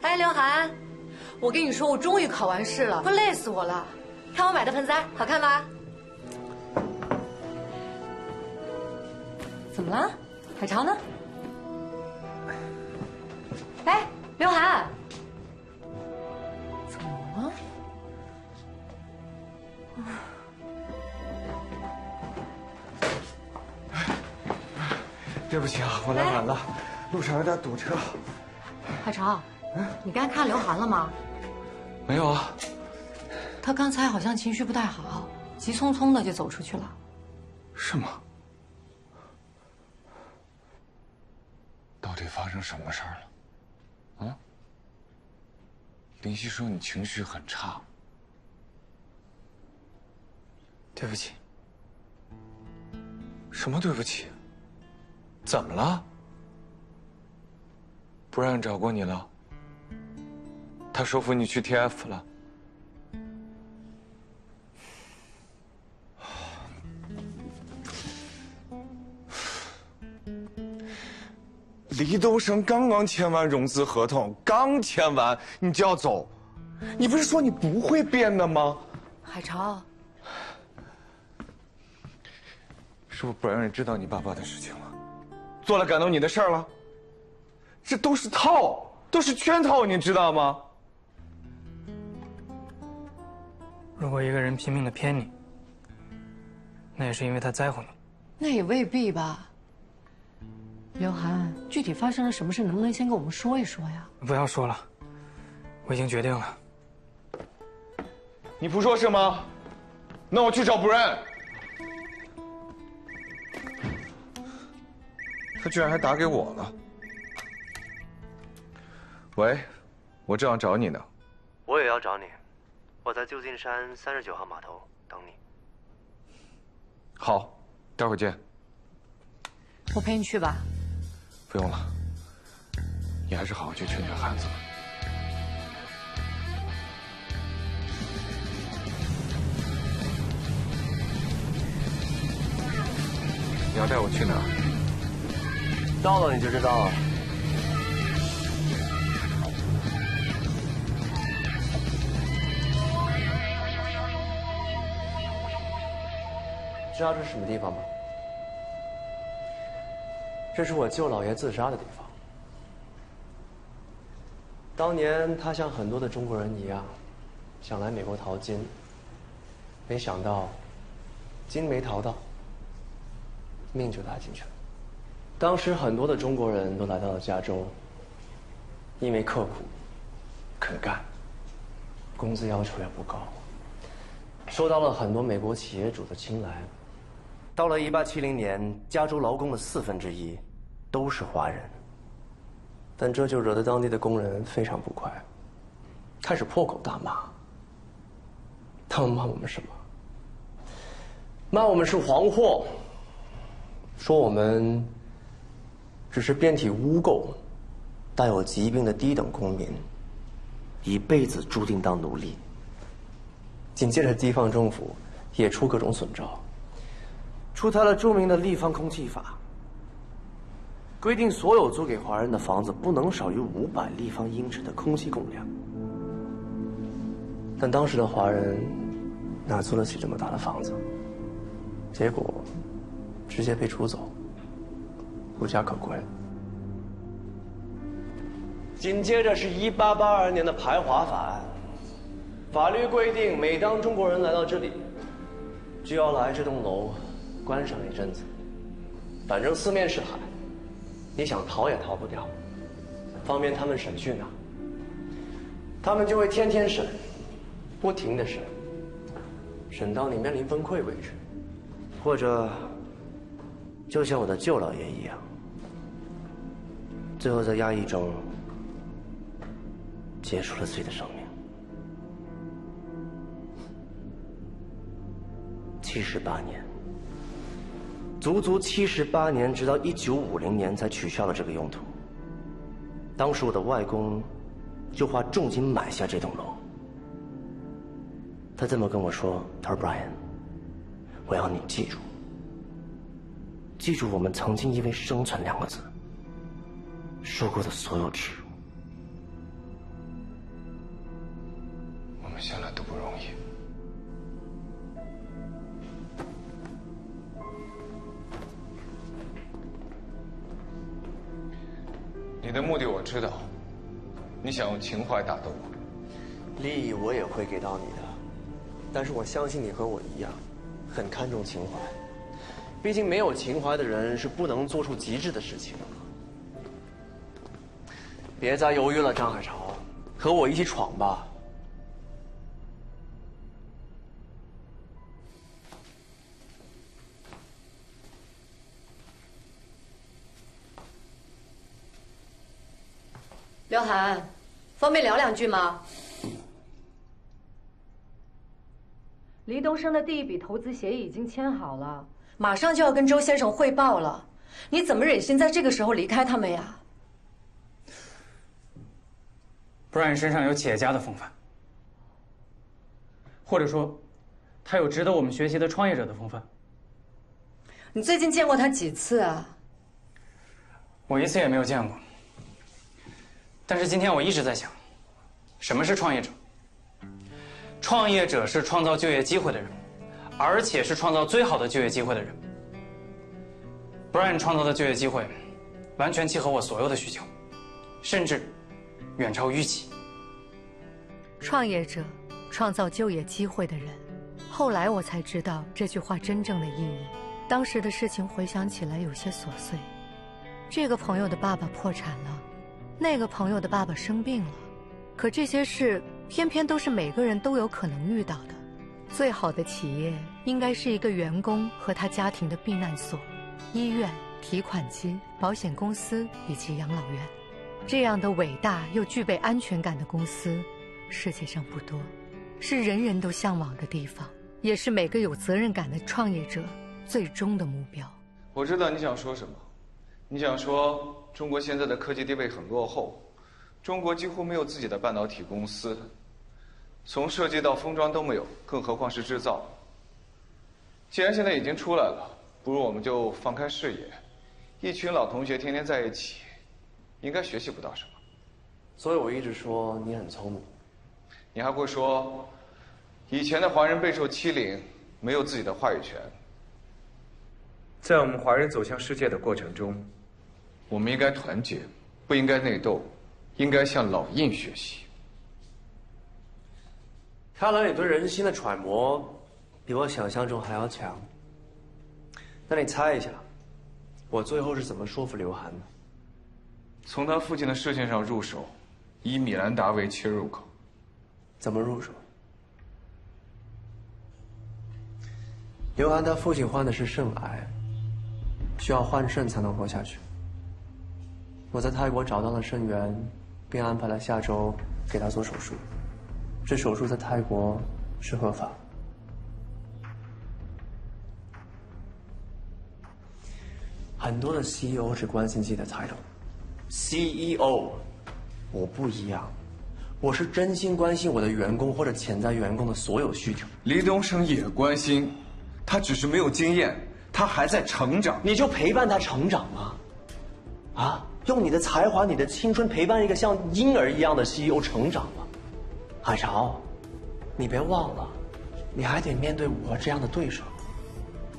哎，刘涵，我跟你说，我终于考完试了，快累死我了。看我买的盆栽，好看吧？怎么了？海潮呢？哎，刘涵，怎么了？对不起啊，我来晚了，路上有点堵车。海潮，你刚才看刘涵了吗？没有啊。他刚才好像情绪不太好，急匆匆的就走出去了。是吗？到底发生什么事儿了？啊？林夕说你情绪很差。对不起。什么对不起？怎么了？Brian找过你了？他说服你去 TF 了？李东升刚刚签完融资合同，刚签完你就要走，你不是说你不会变的吗？海潮，是不是Brian也知道你爸爸的事情了，做了感动你的事儿了？这都是套，都是圈套，你知道吗？如果一个人拼命的骗你，那也是因为他在乎你。那也未必吧。刘涵，具体发生了什么事，能不能先跟我们说一说呀？不要说了，我已经决定了。你不说是吗？那我去找Brian。他居然还打给我了。喂，我正要找你呢。我也要找你，我在旧金山39号码头等你。好，待会儿见。我陪你去吧。不用了，你还是好好去劝劝孩子吧。你要带我去哪儿？到了你就知道了。知道这是什么地方吗？这是我舅姥爷自杀的地方。当年他像很多的中国人一样，想来美国淘金，没想到金没淘到，命就搭进去了。当时很多的中国人都来到了加州，因为刻苦、肯干，工资要求也不高，受到了很多美国企业主的青睐。到了1870年，加州劳工的1/4都是华人，但这就惹得当地的工人非常不快，开始破口大骂。他们骂我们什么？骂我们是黄货，说我们只是遍体污垢、带有疾病的低等公民，一辈子注定当奴隶。紧接着，地方政府也出各种损招，出台了著名的立方空气法，规定所有租给华人的房子不能少于500立方英尺的空气供量。但当时的华人哪租得起这么大的房子？结果直接被逐走，无家可归。紧接着是1882年的排华法案，法律规定，每当中国人来到这里，就要来这栋楼关上一阵子，反正四面是海，你想逃也逃不掉，方便他们审讯啊。他们就会天天审，不停地审，审到你面临崩溃为止，或者就像我的舅姥爷一样，最后在压抑中结束了自己的生命。78年，足足78年，直到1950年才取消了这个用途。当时我的外公就花重金买下这栋楼。他这么跟我说：“他说 Brian， 我要你记住，记住我们曾经因为生存2个字受过的所有耻辱。我们向来都不容易。你的目的我知道，你想用情怀打动我。利益我也会给到你的，但是我相信你和我一样，很看重情怀。毕竟没有情怀的人是不能做出极致的事情的。别再犹豫了，张海潮，和我一起闯吧。刘涵，方便聊2句吗？黎东升的第1笔投资协议已经签好了，马上就要跟周先生汇报了，你怎么忍心在这个时候离开他们呀？Brian 身上有企业家的风范，或者说，他有值得我们学习的创业者的风范。你最近见过他几次啊？我1次也没有见过。但是今天我一直在想，什么是创业者？创业者是创造就业机会的人，而且是创造最好的就业机会的人。Brian 创造的就业机会，完全契合我所有的需求，甚至远超预期。创业者，创造就业机会的人。后来我才知道这句话真正的意义。当时的事情回想起来有些琐碎。这个朋友的爸爸破产了，那个朋友的爸爸生病了，可这些事偏偏都是每个人都有可能遇到的。最好的企业应该是一个员工和他家庭的避难所、医院、提款机、保险公司以及养老院。这样的伟大又具备安全感的公司，世界上不多，是人人都向往的地方，也是每个有责任感的创业者最终的目标。我知道你想说什么，你想说中国现在的科技地位很落后，中国几乎没有自己的半导体公司，从设计到封装都没有，更何况是制造。既然现在已经出来了，不如我们就放开视野，一群老同学天天在一起，应该学习不到什么。所以我一直说你很聪明。你还会说，以前的华人备受欺凌，没有自己的话语权。在我们华人走向世界的过程中，我们应该团结，不应该内斗，应该向老印学习。看来你对人心的揣摩比我想象中还要强。那你猜一下，我最后是怎么说服刘涵的？从他父亲的事情上入手，以米兰达为切入口。怎么入手？刘涵他父亲患的是肾癌，需要换肾才能活下去。我在泰国找到了肾源，并安排了下周给他做手术。这手术在泰国是合法。很多的 CEO 只关心自己的 title，CEO， 我不一样，我是真心关心我的员工或者潜在员工的所有需求。黎东升也关心，他只是没有经验，他还在成长。你就陪伴他成长吗？啊，用你的才华、你的青春陪伴一个像婴儿一样的 CEO 成长吗？海潮，你别忘了，你还得面对我这样的对手。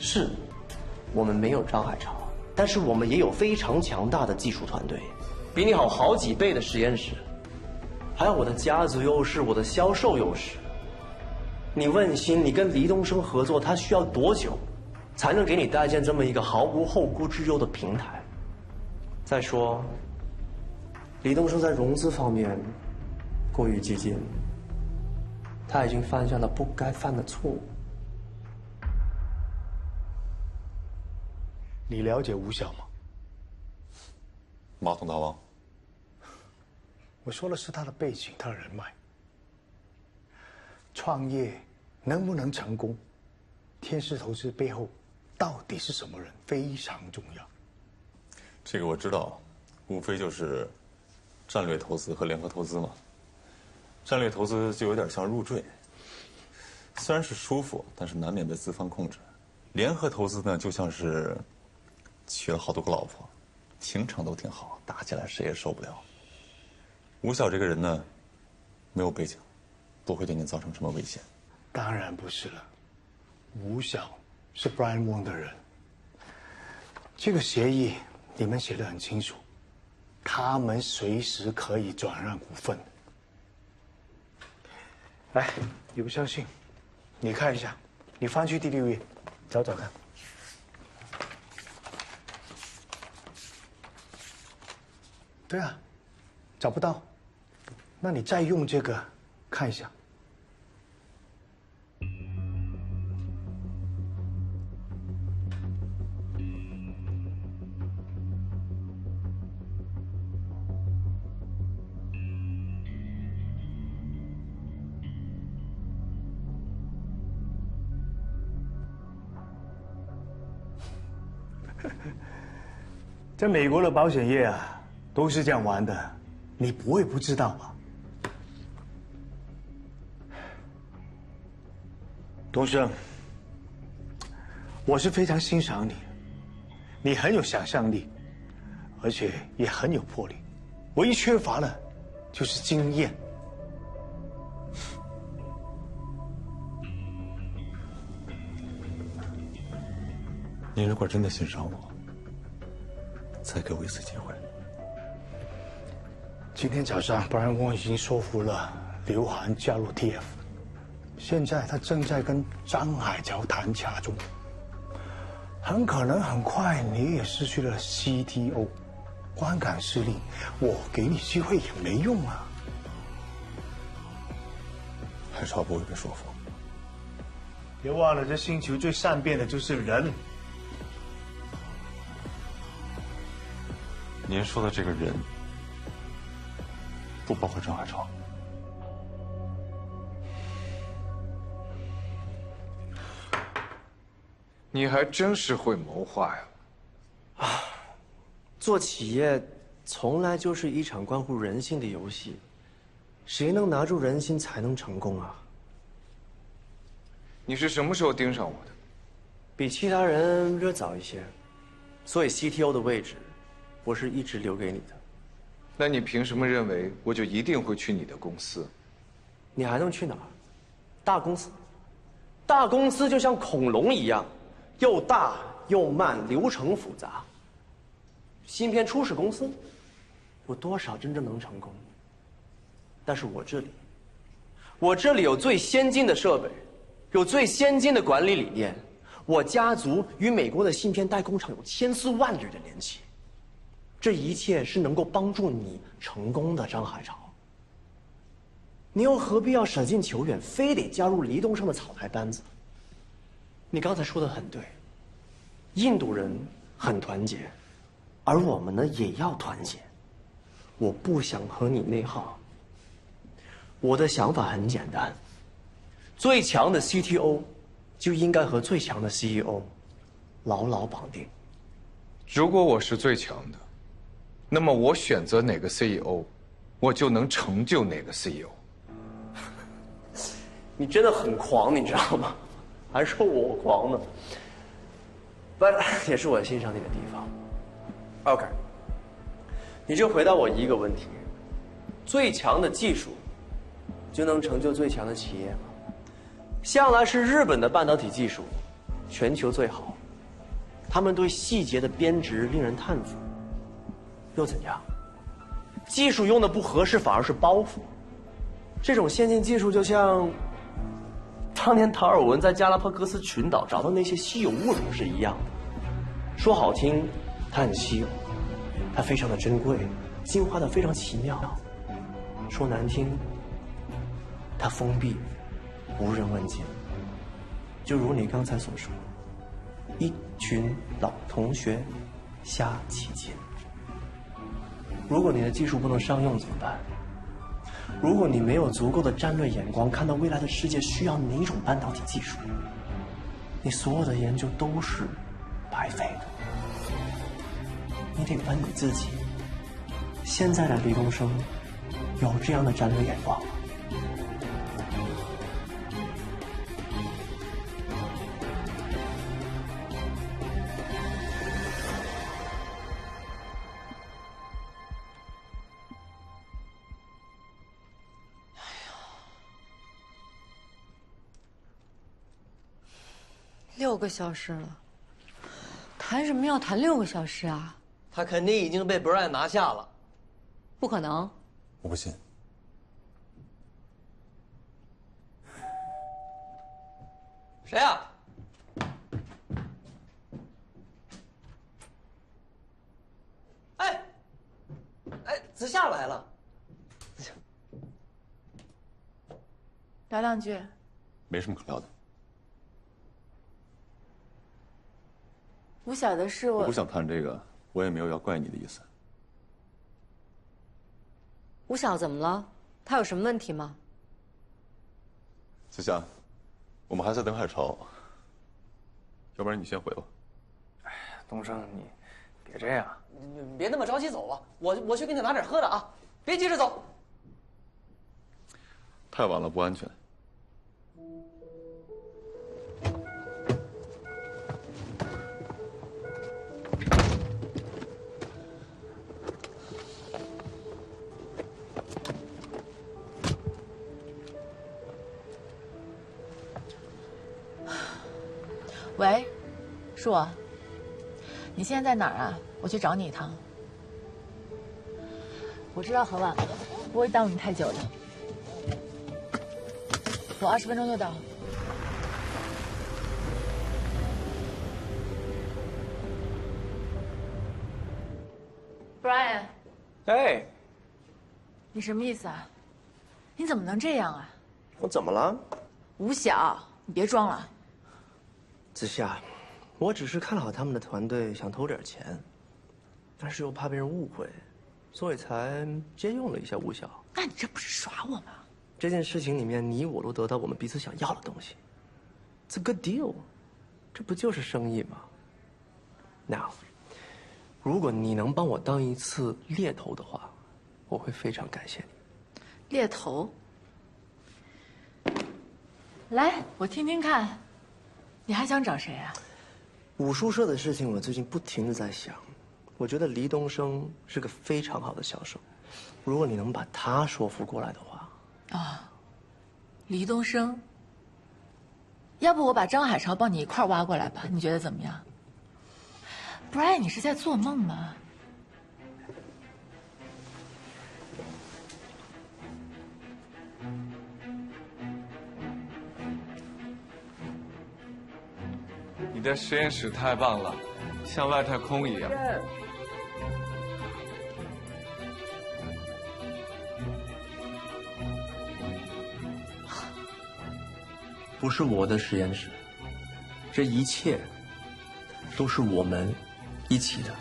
是，我们没有张海潮，但是我们也有非常强大的技术团队，比你好几倍的实验室，还有我的家族优势，我的销售优势。你问心，你跟黎东升合作，他需要多久，才能给你搭建这么一个毫无后顾之忧的平台？再说，黎东升在融资方面过于激进，他已经犯下了不该犯的错误。你了解吴晓吗？马桶大王。我说的是他的背景，他的人脉。创业能不能成功，天使投资背后到底是什么人非常重要。这个我知道，无非就是战略投资和联合投资嘛。战略投资就有点像入赘，虽然是舒服，但是难免被资方控制。联合投资呢，就像是娶了好多个老婆，情场都挺好，打起来谁也受不了。吴晓这个人呢，没有背景，不会对你造成什么危险。当然不是了，吴晓是 Brian Wong 的人，这个协议里面写得很清楚，他们随时可以转让股份。来，你不相信，你看一下，你翻去第6页，找找看。对啊，找不到，那你再用这个看一下。在美国的保险业啊，都是这样玩的，你不会不知道吧？东升，我是非常欣赏你，你很有想象力，而且也很有魄力，唯一缺乏的就是经验。你如果真的欣赏我，再给我一次机会。今天早上，Brian Wong 已经说服了刘涵加入 TF， 现在他正在跟张海潮谈洽中，很可能很快你也失去了 CTO， 观感势力，我给你机会也没用啊。海潮不会被说服。别忘了，这星球最善变的就是人。您说的这个人，不包括张海潮。你还真是会谋划呀！做企业从来就是一场关乎人性的游戏，谁能拿住人心才能成功啊！你是什么时候盯上我的？比其他人略早一些，所以 CTO 的位置，我是一直留给你的。那你凭什么认为我就一定会去你的公司？你还能去哪儿？大公司，大公司就像恐龙一样，又大又慢，流程复杂。芯片初始公司，有多少真正能成功？但是我这里有最先进的设备，有最先进的管理理念。我家族与美国的芯片代工厂有千丝万缕的联系。这一切是能够帮助你成功的，张海潮。你又何必要舍近求远，非得加入离东上的草台班子？你刚才说的很对，印度人很团结，而我们呢也要团结。我不想和你内耗。我的想法很简单，最强的 CTO 就应该和最强的 CEO 牢牢绑定。如果我是最强的，那么我选择哪个 CEO， 我就能成就哪个 CEO。你真的很狂，你知道吗？还说我狂呢。But 也是我欣赏你的地方。OK， 你就回答我一个问题：最强的技术就能成就最强的企业吗？向来是日本的半导体技术全球最好，他们对细节的编织令人叹服。又怎样？技术用的不合适，反而是包袱。这种先进技术就像当年达尔文在加拉帕戈斯群岛找到那些稀有物种是一样的。说好听，它很稀有，它非常的珍贵，进化的非常奇妙；说难听，它封闭，无人问津。就如你刚才所说，一群老同学瞎起劲。如果你的技术不能商用怎么办？如果你没有足够的战略眼光，看到未来的世界需要哪种半导体技术，你所有的研究都是白费的。你得问你自己，现在的李东生有这样的战略眼光吗？6个小时了，谈什么要谈6个小时啊？他肯定已经被 Brian 拿下了。不可能！我不信。谁呀？哎，子夏来了。聊两句。没什么可聊的。吴晓的事我不想谈这个，我也没有要怪你的意思。吴晓怎么了？他有什么问题吗？子夏，我们还在等海潮，要不然你先回吧。哎呀，东升，你别这样，你别那么着急走啊！我去给你拿点喝的啊，别急着走。太晚了，不安全。喂，是我。你现在在哪儿啊？我去找你一趟。我知道很晚了，不会耽误你太久的。我20分钟就到。Brian， 哎，你什么意思啊？你怎么能这样啊？我怎么了？吴晓，你别装了。子夏，我只是看好他们的团队，想偷点钱，但是又怕被人误会，所以才借用了一下吴晓。那你这不是耍我吗？这件事情里面，你我都得到我们彼此想要的东西，It's a good deal， 这不就是生意吗 ？Now， 如果你能帮我当一次猎头的话，我会非常感谢你。猎头？来，我听听看，你还想找谁啊？武术社的事情，我最近不停的在想，我觉得黎东升是个非常好的销售，如果你能把他说服过来的话。啊，黎东升。要不我把张海潮帮你一块挖过来吧？你觉得怎么样？Brian，你是在做梦吗？你的实验室太棒了，像外太空一样。不是我的实验室，这一切都是我们一起的。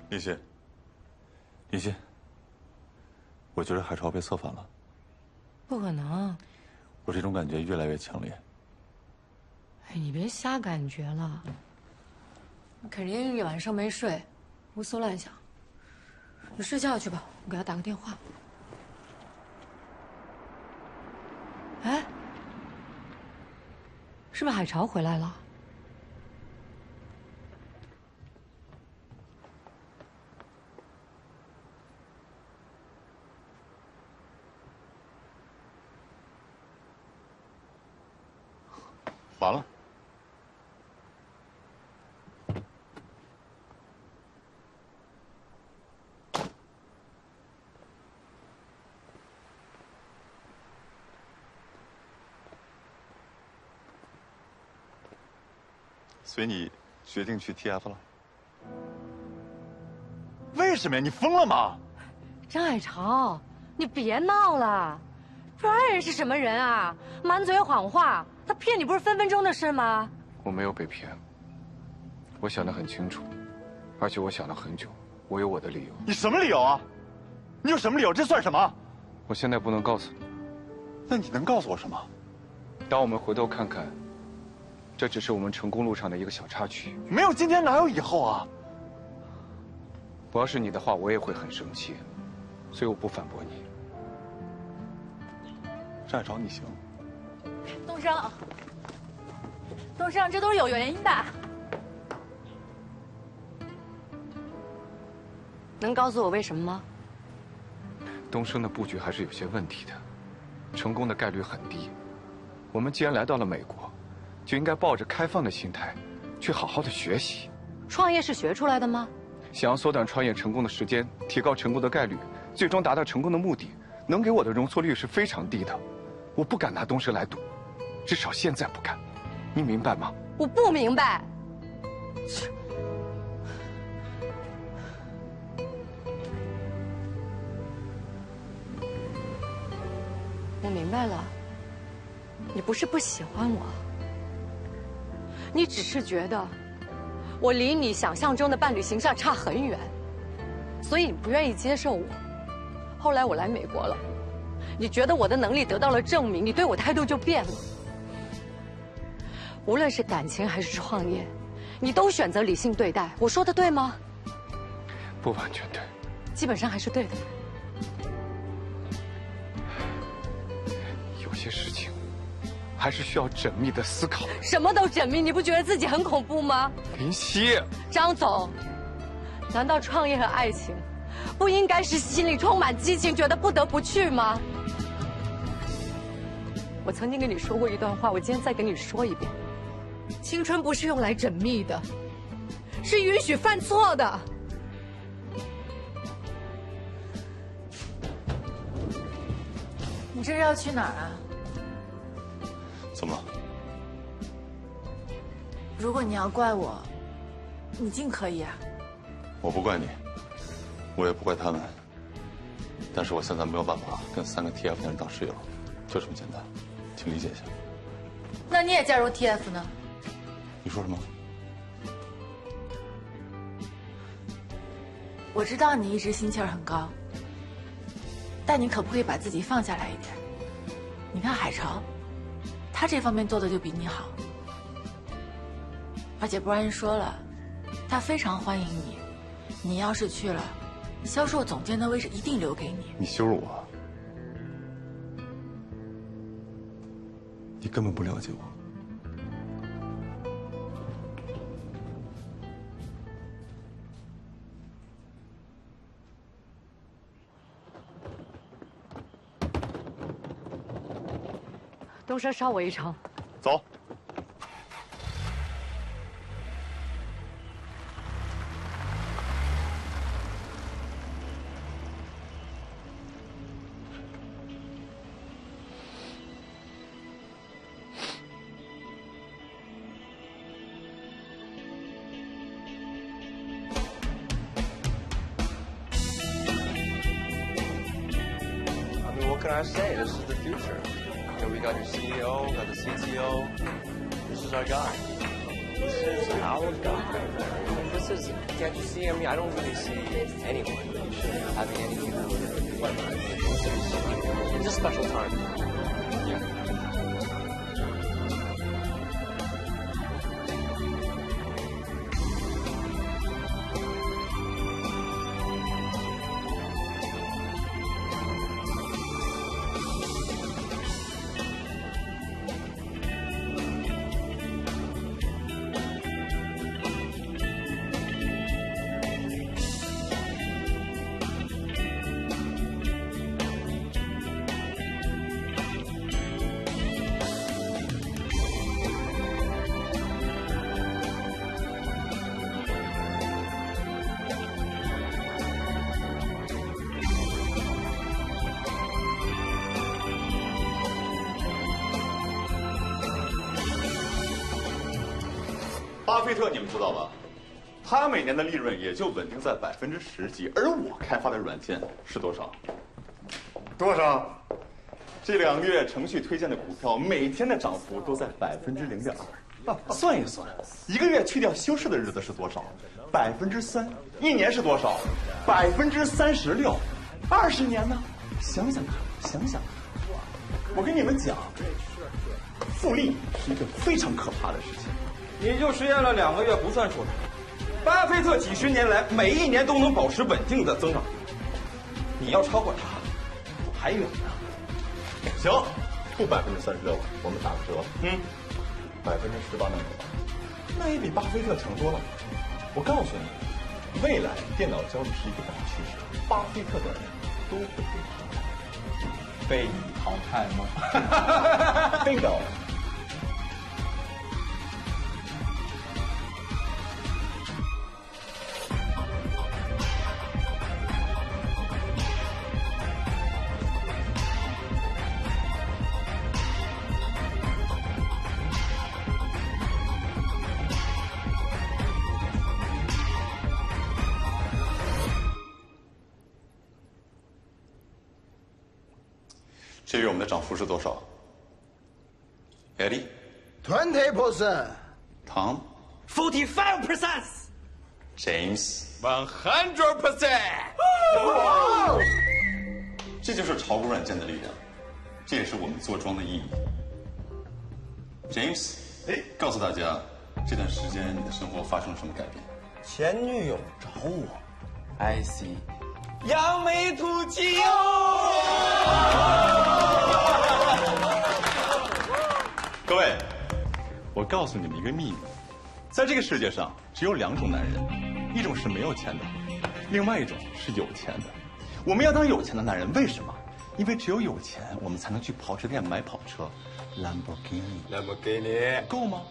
林夕，林夕，我觉得海潮被策反了。不可能！我这种感觉越来越强烈。哎，你别瞎感觉了，肯定一晚上没睡，胡思乱想。你睡觉去吧，我给他打个电话。哎，是不是海潮回来了？完了。所以你决定去 TF 了？为什么呀？你疯了吗？张海潮，你别闹了。Brian 是什么人啊？满嘴谎话，他骗你不是分分钟的事吗？我没有被骗，我想得很清楚，而且我想了很久，我有我的理由。你什么理由啊？你有什么理由？这算什么？我现在不能告诉你。那你能告诉我什么？当我们回头看看，这只是我们成功路上的一个小插曲。没有今天哪有以后啊？我要是你的话，我也会很生气，所以我不反驳你。张海潮，你行。东升，东升，这都是有原因的。能告诉我为什么吗？东升的布局还是有些问题的，成功的概率很低。我们既然来到了美国，就应该抱着开放的心态，去好好的学习。创业是学出来的吗？想要缩短创业成功的时间，提高成功的概率，最终达到成功的目的，能给我的容错率是非常低的。我不敢拿东升来赌，至少现在不敢。你明白吗？我不明白。我明白了，你不是不喜欢我，你只是觉得我离你想象中的伴侣形象差很远，所以你不愿意接受我。后来我来美国了，你觉得我的能力得到了证明，你对我态度就变了。无论是感情还是创业，你都选择理性对待，我说的对吗？不完全对，基本上还是对的。有些事情还是需要缜密的思考。什么都缜密，你不觉得自己很恐怖吗？林夕，张总，难道创业和爱情不应该是心里充满激情，觉得不得不去吗？我曾经跟你说过一段话，我今天再跟你说一遍：青春不是用来缜密的，是允许犯错的。你这是要去哪儿啊？怎么了？如果你要怪我，你尽可以啊。我不怪你，我也不怪他们。但是我现在没有办法跟3个 TF 的人当室友，就这么简单，请理解一下。那你也加入 TF 呢？你说什么？我知道你一直心气儿很高，但你可不可以把自己放下来一点？你看海潮，他这方面做的就比你好，而且Brian说了，他非常欢迎你。你要是去了，销售总监的位置一定留给你。你羞辱我？你根本不了解我。东升，捎我一程。走。What can I say? This is the future. You know, we got your CEO, we got the CTO. This is our guy. This is our guy. This is, can't you see? I mean, I don't really see anyone having anything to do with it. It's a special time. Yeah.巴菲特你们知道吧？他每年的利润也就稳定在10%几，而我开发的软件是多少？多少？这2个月程序推荐的股票每天的涨幅都在0.2%。算一算，1个月去掉休市的日子是多少？3%。1年是多少？36%。20年呢？想想看，想想看。我跟你们讲，复利是一个非常可怕的事情。你就实验了2个月不算数的。巴菲特几10年来每1年都能保持稳定的增长，你要超过他还远呢。行，不36了，我们打个折，18%能有吧？那也比巴菲特强多了。我告诉你，未来电脑交易是一个大趋势，巴菲特的人都会被淘汰。被你淘汰吗？Bingo。这月我们的涨幅是多少 ？Eddie， 20%。Tom， 45%。James， 100%。这就是炒股软件的力量，这也是我们做庄的意义。James， 告诉大家，这段时间你的生活发生了什么改变？前女友找我 I see。扬眉吐气哟！各位，我告诉你们一个秘密，在这个世界上只有2种男人，一种是没有钱的，另外一种是有钱的。我们要当有钱的男人，为什么？因为只有有钱，我们才能去跑车店买跑车，兰博基尼够吗？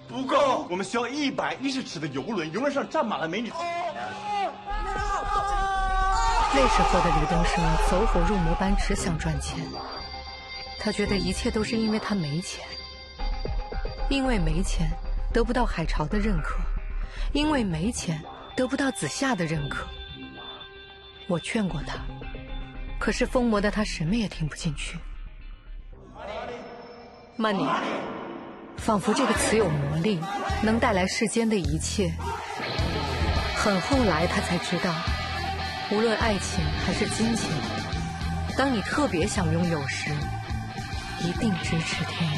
不够，我们需要110尺的游轮，游轮上站满了美女。那时候的李东升走火入魔般只想赚钱，他觉得一切都是因为他没钱，因为没钱得不到海潮的认可，因为没钱得不到子夏的认可。我劝过他，可是疯魔的他什么也听不进去。Money， 仿佛这个词有魔力，能带来世间的一切。很后来他才知道，无论爱情还是金钱，当你特别想拥有时，一定咫尺天涯。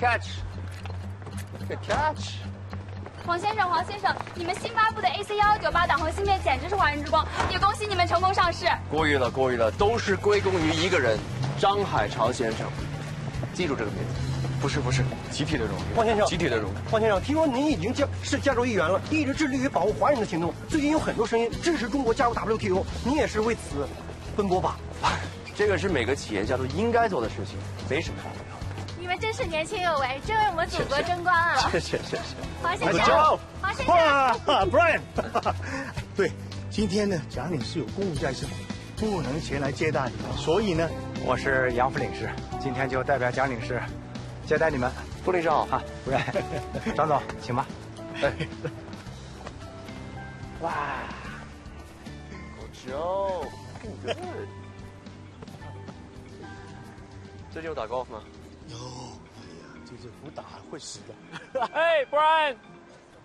Catch， catch。黄先生，你们新发布的 AC1198档核芯片简直是华人之光，也恭喜你们成功上市。过誉了，都是归功于一个人，张海潮先生。记住这个名字。不是，集体的荣誉。黄先生，集体的荣誉。黄先生，听说您已经是加州议员了，一直致力于保护华人的行动。最近有很多声音支持中国加入 WTO， 你也是为此奔波吧？这个是每个企业家都应该做的事情，没什么大不了。你们真是年轻有为，真为我们祖国争光啊！谢。黄先生，黄先生 ，Brian， 对，今天呢，蒋领事有公务在身，不能前来接待你，所以呢，我是杨副领事，今天就代表蒋领事接待你们。副领事好啊，不然，张总，请吧。哇，Joe，最近有打高尔夫吗？有，这只不打会死的。Brian，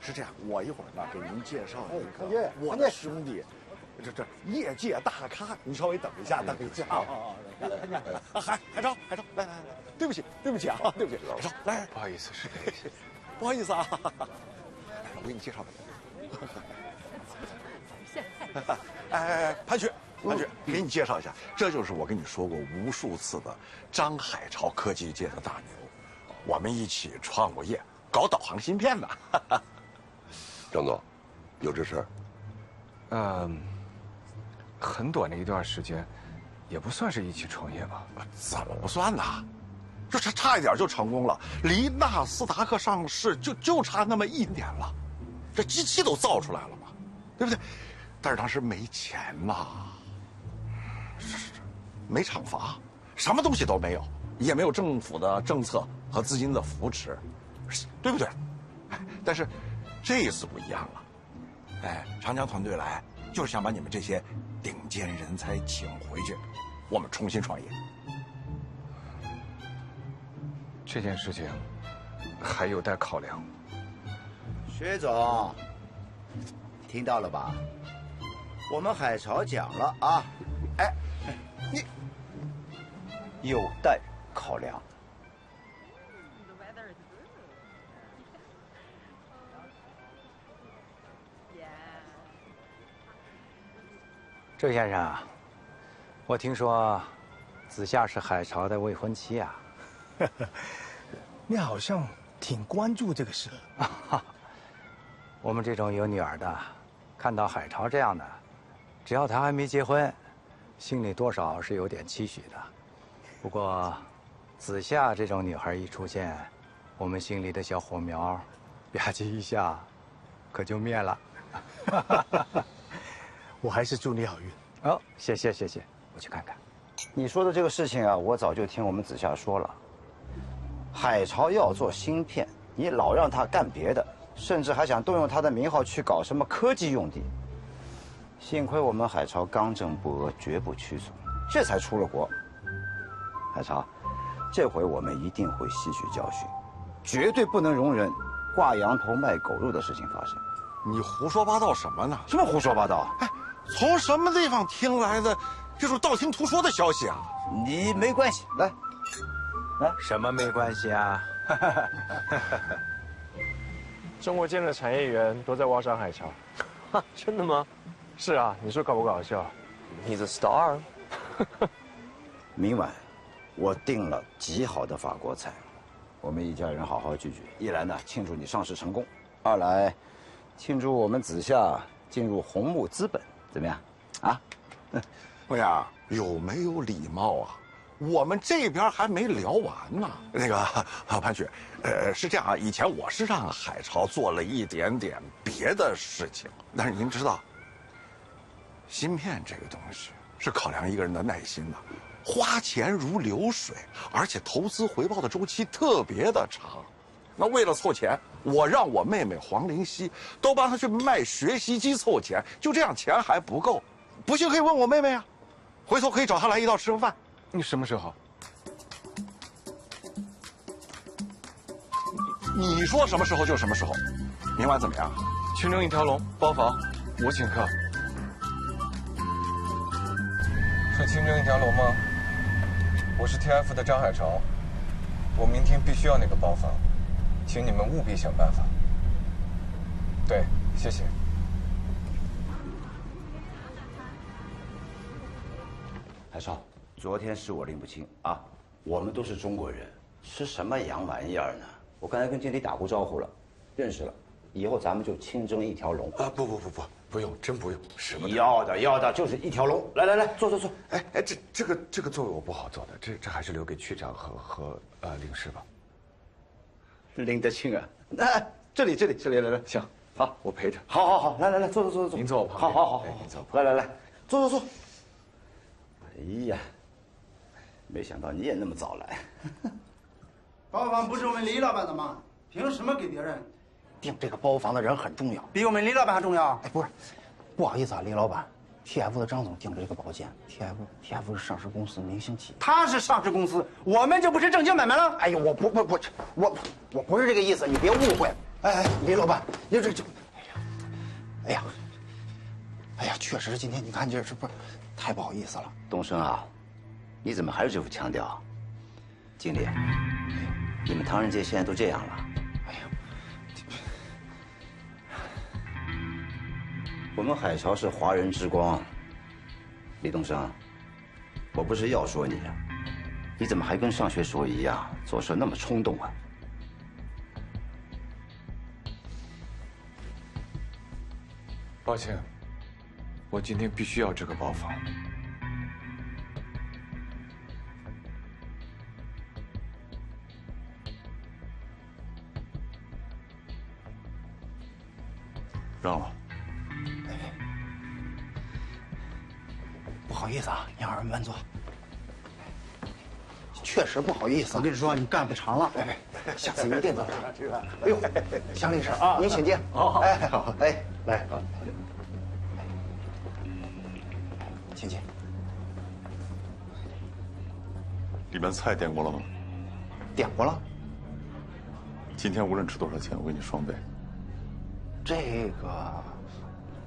是这样，我一会儿呢给您介绍一个我的兄弟这业界大咖，你稍微等一下，等一下啊！海潮，来，对不起啊，对不起，海潮，来，不好意思，是不好意思啊，我给你介绍。潘雪，给你介绍一下，这就是我跟你说过无数次的张海潮，科技界的大牛，我们一起创过业，搞导航芯片的。张总，有这事儿？很短的一段时间，也不算是一起创业吧？怎么不算呢？这差一点就成功了，离纳斯达克上市就差那么一点了，这机器都造出来了嘛，对不对？但是当时没钱呐，没厂房，什么东西都没有，也没有政府的政策和资金的扶持，对不对？但是这一次不一样了，长江团队来就是想把你们这些顶尖人才请回去，我们重新创业。这件事情还有待考量。薛总，听到了吧？我们海潮讲了啊，你有待考量。周先生，我听说子夏是海潮的未婚妻啊。你好像挺关注这个事。我们这种有女儿的，看到海潮这样的，只要他还没结婚，心里多少是有点期许的。不过，子夏这种女孩一出现，我们心里的小火苗，吧唧一下，可就灭了。我还是祝你好运。哦，谢谢，我去看看。你说的这个事情啊，我早就听我们子夏说了。海潮要做芯片，你老让他干别的，甚至还想动用他的名号去搞什么科技用地。幸亏我们海潮刚正不阿，绝不屈从，这才出了国。海潮，这回我们一定会吸取教训，绝对不能容忍挂羊头卖狗肉的事情发生。你胡说八道什么呢？什么胡说八道？从什么地方听来的这种道听途说的消息啊？你没关系，来，什么没关系啊？中国建的产业园都在挖山海潮。真的吗？是啊，你说搞不搞笑？你 a star。明晚，我订了极好的法国菜，我们一家人好好聚聚。一来呢，庆祝你上市成功；二来，庆祝我们子夏进入红木资本，怎么样？啊？哎呀，有没有礼貌啊？我们这边还没聊完呢。那个潘雪，是这样啊，以前我是让海潮做了一点点别的事情，但是您知道，芯片这个东西是考量一个人的耐心的，花钱如流水，而且投资回报的周期特别的长。那为了凑钱，我让我妹妹黄灵溪都帮她去卖学习机凑钱，就这样钱还不够。不信可以问我妹妹啊，回头可以找她来一道吃个饭。你什么时候？你说什么时候就什么时候。明晚怎么样？清蒸一条龙，包房，我请客。是清蒸一条龙吗？我是 TF 的张海潮，我明天必须要那个包房，请你们务必想办法。对，谢谢。海潮，昨天是我拎不清啊，我们都是中国人，吃什么洋玩意儿呢？我刚才跟经理打过招呼了，认识了，以后咱们就清蒸一条龙啊！不用，真不用，什么要的，就是一条龙。来，坐。哎，这个座位我不好坐的，这还是留给区长和领事吧。拎得清啊！那这里，来，行，好，我陪着。好，来，坐。您坐我旁边。好，您坐我旁边。来，坐。哎呀，没想到你也那么早来。包房不是我们李老板的吗？凭什么给别人？订这个包房的人很重要，比我们李老板还重要？哎，不是，不好意思啊，李老板 ，TF 的张总订了这个保件 ，TF 是上市公司明星企业，他是上市公司，我们就不是正经买卖了？哎呦，我不是这个意思，你别误会。哎，李老板，你这，哎呀，哎呀，确实今天你看这是不是太不好意思了？东升啊，你怎么还是这副腔调？经理，你们唐人街现在都这样了。哎呀，我们海潮是华人之光。李东升，我不是要说你，你怎么还跟上学时候一样，做事那么冲动啊？抱歉，我今天必须要这个包房。让了。不好意思啊，你二位慢坐。确实不好意思，我跟你说，你干不长了，下次一定走。哎呦，向律师啊，您请进。好，哎，好，哎，来，请进。里面菜点过了吗？点过了。今天无论值多少钱，我给你双倍。这个，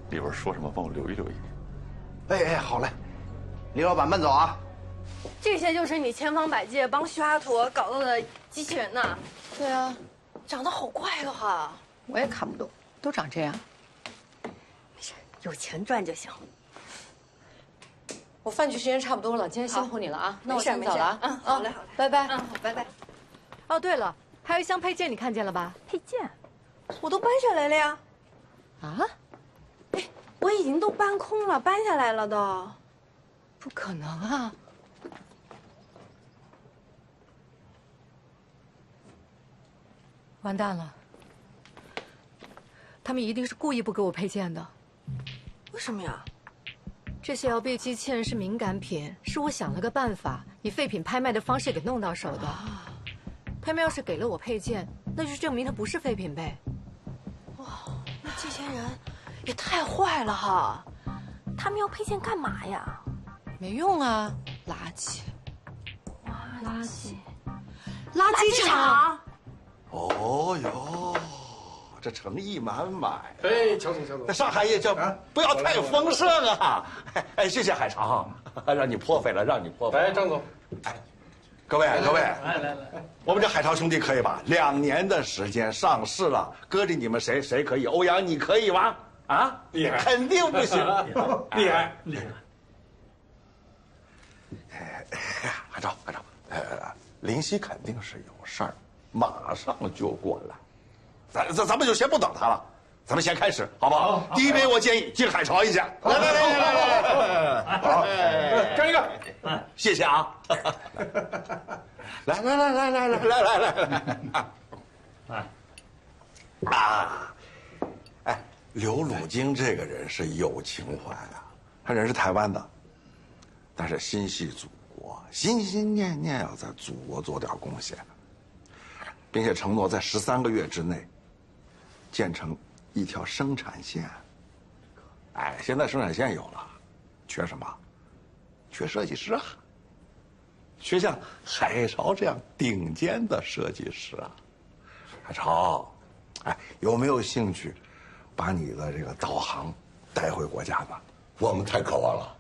里边说什么，帮我留意留意。哎，好嘞，李老板慢走啊。这些就是你千方百计帮徐阿陀搞到的机器人呐？对啊，长得好怪哦哈！我也看不懂，都长这样。没事，有钱赚就行。我饭局时间差不多了，今天辛苦你了啊！那我先走了啊。嗯，好嘞，好嘞，拜拜。嗯，好，拜拜。哦，对了，还有一箱配件，你看见了吧？配件，我都搬下来了呀。啊？哎，我已经都搬空了，搬下来了都。不可能啊！完蛋了，他们一定是故意不给我配件的。为什么呀？这些LB机器人是敏感品，是我想了个办法，以废品拍卖的方式给弄到手的。他们要是给了我配件，那就证明它不是废品呗。哇，那这些人也太坏了哈！他们要配件干嘛呀？没用啊，垃圾。垃圾。垃圾场。哦哟，这诚意满满。哎，乔总，那上海也叫不要太丰盛啊！哎，谢谢海潮，让你破费了，让你破费。来，张总，哎，各位，来，我们这海潮兄弟可以吧？2年的时间上市了，搁着你们谁可以？欧阳你可以吗？啊，厉害，肯定不行，厉害。海潮，林夕肯定是有事儿。马上就过来，咱们就先不等他了，咱们先开始，好不好？第一杯我建议敬海潮一下，来，好，干一个，谢谢啊！来，哎，刘汝京这个人是有情怀啊，他人是台湾的，但是心系祖国，心心念念要在祖国做点贡献。并且承诺在13个月之内建成一条生产线。哎，现在生产线有了，缺什么？缺设计师啊，缺像海潮这样顶尖的设计师啊。海潮，哎，有没有兴趣把你的这个导航带回国家呢？我们太渴望了。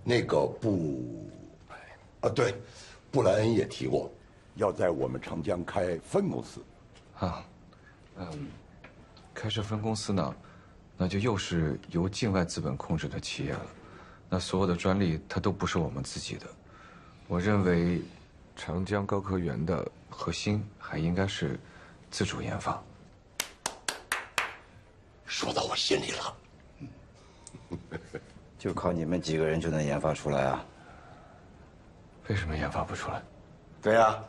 那个对，布莱恩也提过。要在我们长江开分公司，开设分公司呢，那就又是由境外资本控制的企业了，那所有的专利它都不是我们自己的。我认为，长江高科园的核心还应该是自主研发。说到我心里了。就靠你们几个人就能研发出来啊？为什么研发不出来？对呀。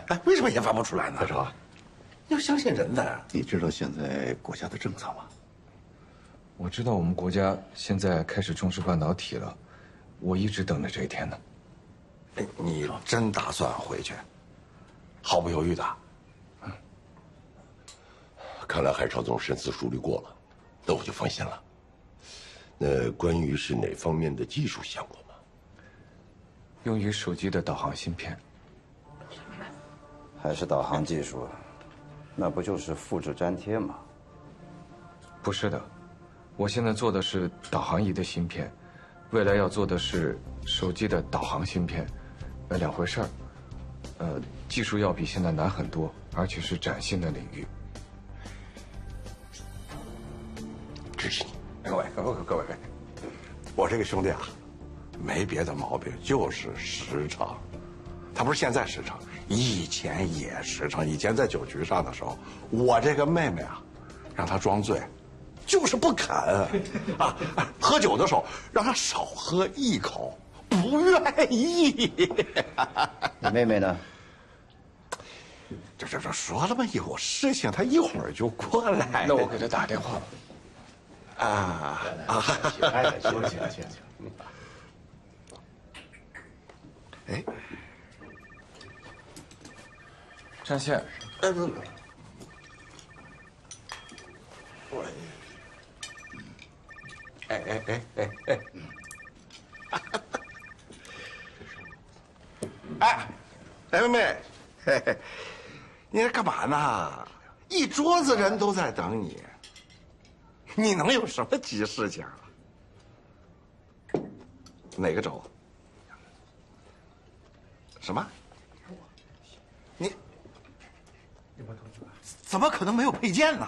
哎，为什么研发不出来呢？海潮，要相信人的。你知道现在国家的政策吗？我知道我们国家现在开始重视半导体了，我一直等着这一天呢。哎，你真打算回去？毫不犹豫的。看来海潮总深思熟虑过了，那我就放心了。那关于是哪方面的技术想过吗？用于手机的导航芯片。还是导航技术，那不就是复制粘贴吗？不是的，我现在做的是导航仪的芯片，未来要做的是手机的导航芯片，两回事儿。技术要比现在难很多，而且是崭新的领域。支持你。各位，我这个兄弟啊，没别的毛病，就是实诚。他不是现在实诚，以前也实诚。以前在酒局上的时候，我这个妹妹啊，让他装醉，就是不肯啊。喝酒的时候让他少喝一口，不愿意。你妹妹呢？这说了嘛，有事情他一会儿就过来。那我给他打电话。行。哎，占线。妹妹，你这干嘛呢？一桌子人都在等你，你能有什么急事情啊？哪个州？什么？你怎么可能没有配件呢？